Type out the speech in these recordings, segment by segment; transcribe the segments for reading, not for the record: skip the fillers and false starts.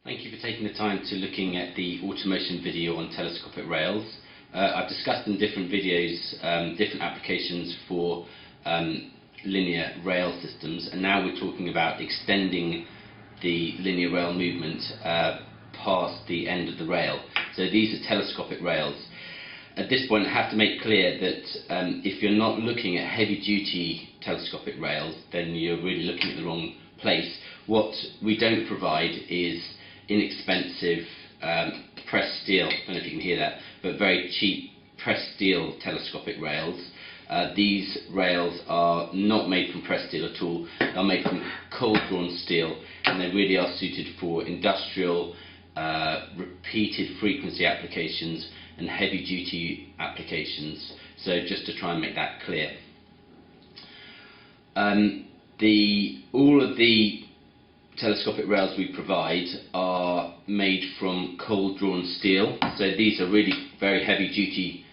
Thank you for taking the time to looking at the automation video on telescopic rails. I've discussed in different videos different applications for linear rail systems, and now we're talking about extending the linear rail movement past the end of the rail. So these are telescopic rails. At this point I have to make clear that if you're not looking at heavy duty telescopic rails, then you're really looking at the wrong place. What we don't provide is inexpensive pressed steel, I don't know if you can hear that, but very cheap pressed steel telescopic rails. These rails are not made from pressed steel at all. They're made from cold drawn steel, and they really are suited for industrial repeated frequency applications and heavy duty applications. So just to try and make that clear. All of the telescopic rails we provide are made from cold drawn steel, so these are really very heavy duty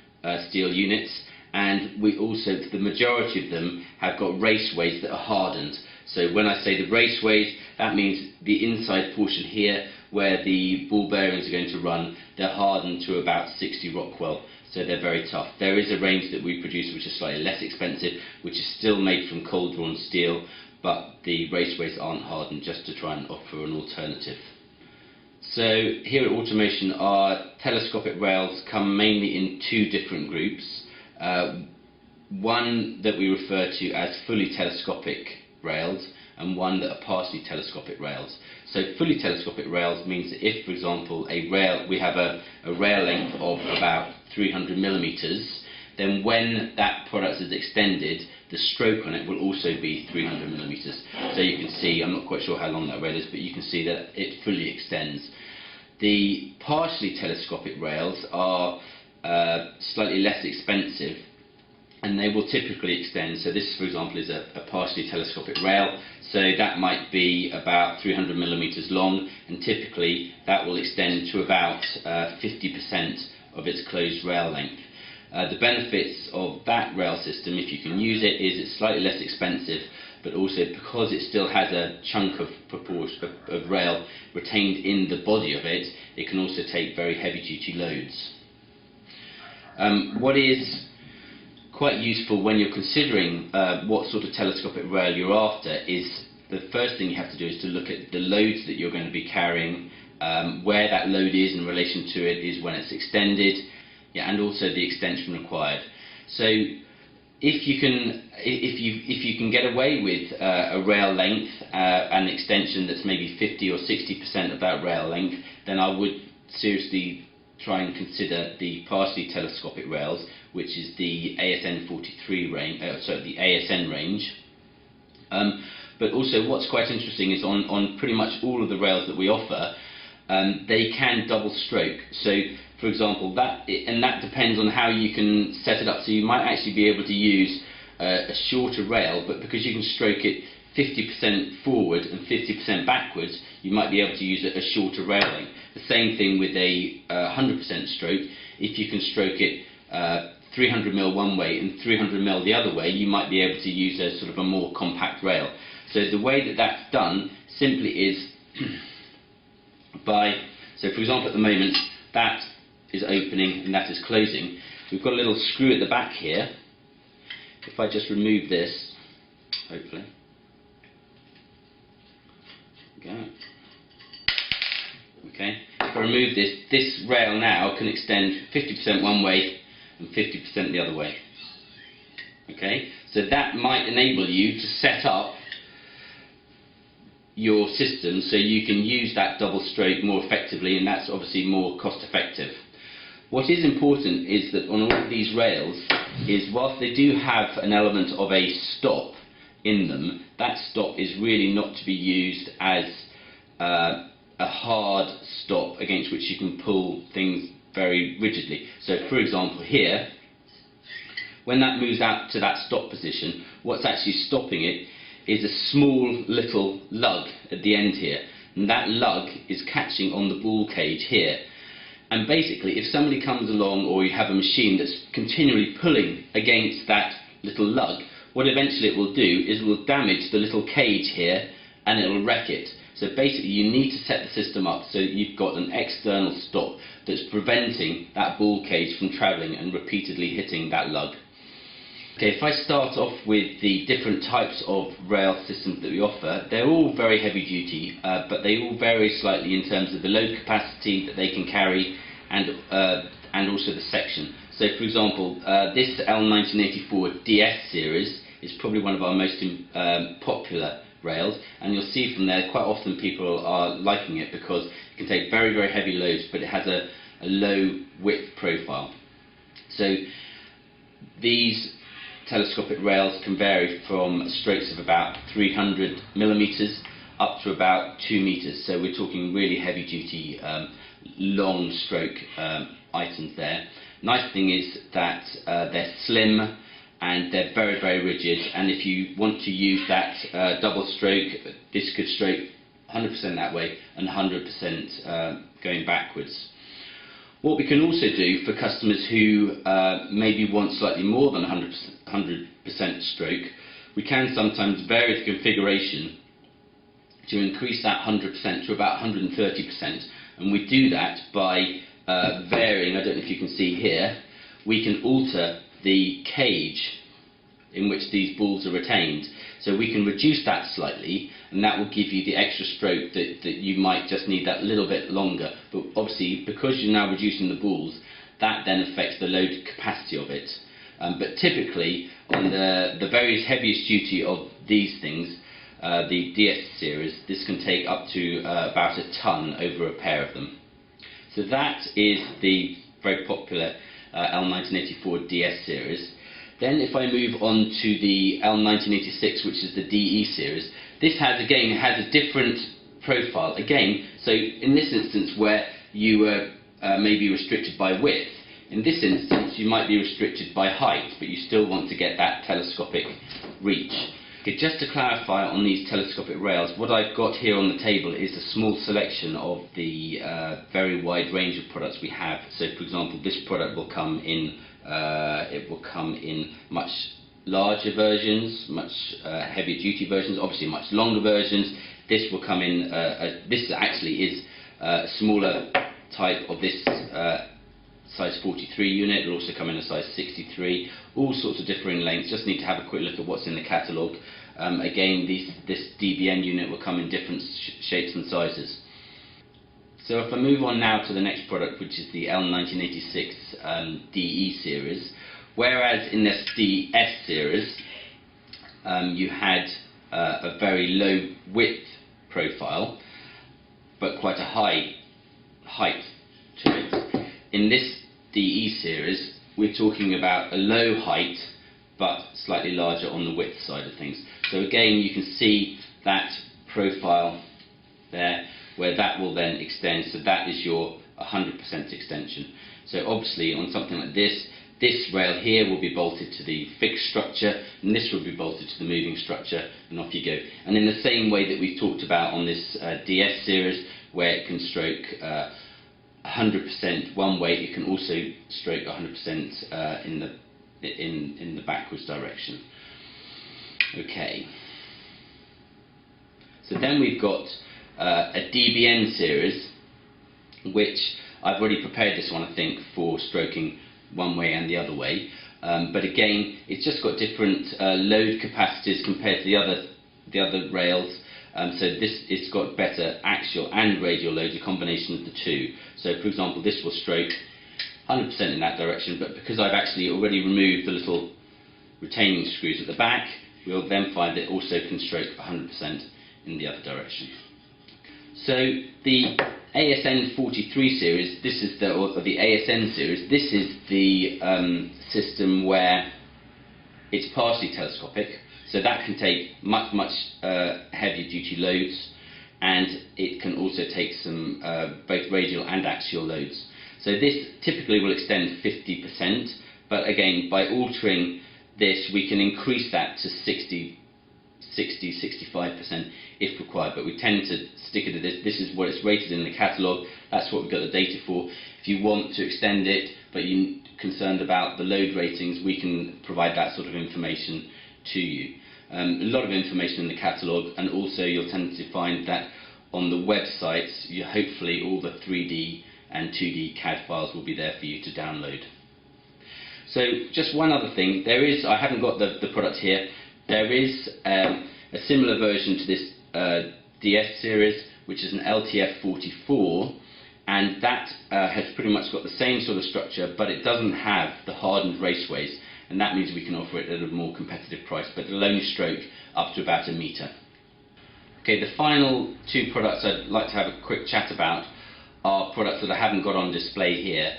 steel units, and we also, the majority of them have got raceways that are hardened. So when I say the raceways, that means the inside portion here where the ball bearings are going to run, they're hardened to about 60 Rockwell, so they're very tough. There is a range that we produce which is slightly less expensive, which is still made from cold drawn steel, but the raceways aren't hardened, just to try and offer an alternative. So here at Automation, our telescopic rails come mainly in two different groups. One that we refer to as fully telescopic rails, and one that are partially telescopic rails. So fully telescopic rails means that if, for example, we have a rail length of about 300 millimeters, then when that product is extended, the stroke on it will also be 300 millimeters. So you can see, I'm not quite sure how long that rail is, but you can see that it fully extends. The partially telescopic rails are slightly less expensive, and they will typically extend. So this, for example, is a partially telescopic rail, so that might be about 300 millimeters long, and typically that will extend to about 50% of its closed rail length. The benefits of that rail system, if you can use it, is it's slightly less expensive, but also because it still has a chunk of rail retained in the body of it, it can also take very heavy duty loads. What is quite useful when you're considering what sort of telescopic rail you're after is the first thing you have to do is to look at the loads that you're going to be carrying, where that load is in relation to it is when it's extended, and also the extension required. So if you can get away with a rail length and extension that's maybe 50 or 60% of that rail length, then I would seriously try and consider the partially telescopic rails, which is the ASN 43 range, the ASN range. But also what's quite interesting is on pretty much all of the rails that we offer, they can double stroke. So for example, that depends on how you can set it up. So you might actually be able to use a shorter rail, but because you can stroke it 50% forward and 50% backwards, you might be able to use a shorter rail length. The same thing with a 100% stroke. If you can stroke it 300 mil one way and 300 mil the other way, you might be able to use a sort of a more compact rail. So the way that that's done simply is so for example at the moment that is opening and that is closing. We've got a little screw at the back here. If I just remove this, hopefully. Okay. If I remove this rail now can extend 50% one way and 50% the other way. Okay. So that might enable you to set up your system so you can use that double stroke more effectively, and that's obviously more cost effective. What is important is that on all of these rails is whilst they do have an element of a stop in them, that stop is really not to be used as a hard stop against which you can pull things very rigidly. So for example here, when that moves out to that stop position, what's actually stopping it is a small little lug at the end here, and that lug is catching on the ball cage here. And basically if somebody comes along or you have a machine that's continually pulling against that little lug, what eventually it will do is it will damage the little cage here and it will wreck it. So basically you need to set the system up so you've got an external stop that's preventing that ball cage from travelling and repeatedly hitting that lug. Okay, if I start off with the different types of rail systems that we offer, they're all very heavy duty, but they all vary slightly in terms of the load capacity that they can carry and also the section. So for example, this L1984 DS series is probably one of our most popular rails, and you'll see from there quite often people are liking it because it can take very, very heavy loads, but it has a low width profile. So these telescopic rails can vary from strokes of about 300 millimeters up to about 2 meters. So we're talking really heavy duty, long stroke items there. Nice thing is that they're slim and they're very, very rigid, and if you want to use that double stroke, this could stroke 100% that way and 100% going backwards. What we can also do for customers who maybe want slightly more than 100% stroke, we can sometimes vary the configuration to increase that 100% to about 130%, and we do that by varying, I don't know if you can see here, we can alter the cage in which these balls are retained. So we can reduce that slightly, and that will give you the extra stroke that you might just need that little bit longer. But obviously, because you're now reducing the balls, that then affects the load capacity of it. But typically, on the very heaviest duty of these things, the DS series, this can take up to about a ton over a pair of them. So that is the very popular L1984 DS series. Then if I move on to the L1986, which is the DE series, this has a different profile again. So in this instance where you were maybe restricted by width, in this instance you might be restricted by height, but you still want to get that telescopic reach. Okay, just to clarify on these telescopic rails, what I've got here on the table is a small selection of the very wide range of products we have. So for example, this product will come in much larger versions, much heavier duty versions, obviously much longer versions. This will come in, this actually is a smaller type of this size 43 unit. It will also come in a size 63, all sorts of differing lengths. Just need to have a quick look at what's in the catalogue. Again, this DBN unit will come in different shapes and sizes. So if I move on now to the next product, which is the L1986 DE series, whereas in this DS series you had a very low width profile, but quite a high height to it. In this DE series, we're talking about a low height, but slightly larger on the width side of things. So again, you can see that profile there, where that will then extend, so that is your 100% extension. So obviously on something like this rail here will be bolted to the fixed structure, and this will be bolted to the moving structure, and off you go. And in the same way that we've talked about on this DS series, where it can stroke 100% one way, it can also stroke 100% in the backwards direction. Okay. So then we've got a DBN series, which I've already prepared this one, I think, for stroking one way and the other way. But again, it's just got different load capacities compared to the other rails. So it's got better axial and radial loads, a combination of the two. So for example, this will stroke 100% in that direction, but because I've actually already removed the little retaining screws at the back, we'll then find that it also can stroke 100% in the other direction. So the ASN 43 series, this is or the ASN series, this is the system where it's partially telescopic, so that can take much heavier duty loads, and it can also take some both radial and axial loads. So this typically will extend 50%, but again, by altering this we can increase that to 60-65% if required, but we tend to stick to this. This is what it's rated in the catalogue, that's what we've got the data for. If you want to extend it but you're concerned about the load ratings, we can provide that sort of information to you. A lot of information in the catalogue, and also you'll tend to find that on the website, hopefully all the 3D and 2D CAD files will be there for you to download. So just one other thing, I haven't got the product here, there is a similar version to this DS series, which is an LTF 44, and that has pretty much got the same sort of structure, but it doesn't have the hardened raceways, and that means we can offer it at a more competitive price, but it'll only stroke up to about 1 metre. Okay, the final two products I'd like to have a quick chat about are products that I haven't got on display here.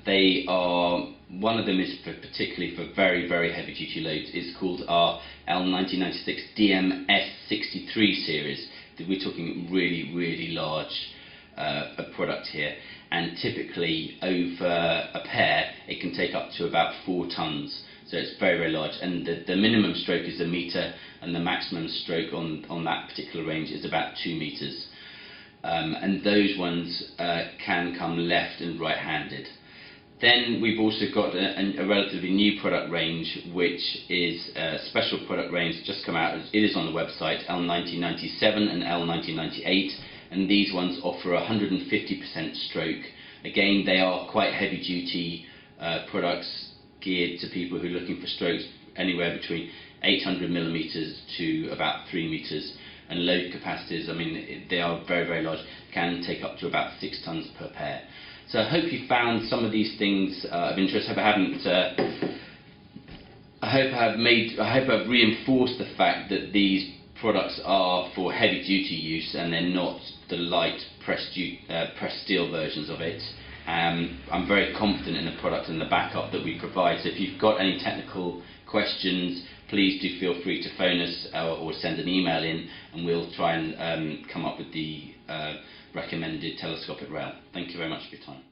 They are, one of them is particularly for very, very heavy duty loads. It's called our L1996 DMS63 series. We're talking really, really large a product here, and typically over a pair it can take up to about 4 tons. So it's very, very large, and the minimum stroke is 1 metre, and the maximum stroke on that particular range is about 2 metres. And those ones can come left and right-handed. Then we've also got a relatively new product range, which is a special product range just come out. It is on the website, L1997 and L1998, and these ones offer 150% stroke. Again, they are quite heavy-duty products geared to people who are looking for strokes anywhere between 800 millimeters to about 3 meters, and load capacities, I mean, they are very, very large, can take up to about 6 tons per pair. So I hope you found some of these things of interest. I hope I've reinforced the fact that these products are for heavy duty use and they're not the light pressed steel versions of it. I'm very confident in the product and the backup that we provide. So if you've got any technical questions, please do feel free to phone us or send an email in, and we'll try and come up with the recommended telescopic rail. Thank you very much for your time.